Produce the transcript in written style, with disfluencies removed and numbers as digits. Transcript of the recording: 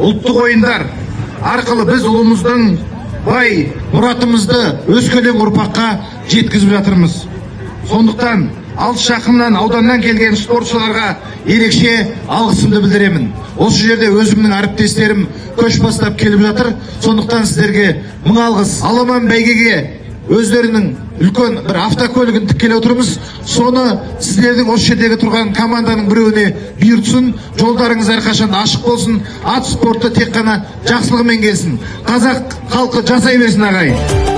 ұлттық ойындар арқылы біз ұлымыздың бай мұратымызды өскелең ұрпаққа жеткізіп жатырмыз. Сондықтан алыс жақыннан ауданнан келген спортшыларға ерекше алғысымды білдіремін. Осы жерде өзімнің әріптестерім көш бастап келіп жатыр. Сондықтан сіздерге мың алғыс. Аламан бәйгеге өздерінің үлкен бір автокөлігін тіккелі отырмыз. Соны сіздердің осы жердегі тұрған команданың біреуіне бұйыртсын. Жолдарыңыз әрқашан ашық болсын. Ат спорты тек қана жақсылығымен келсін. Қазақ халқы жасай берсін ағайын.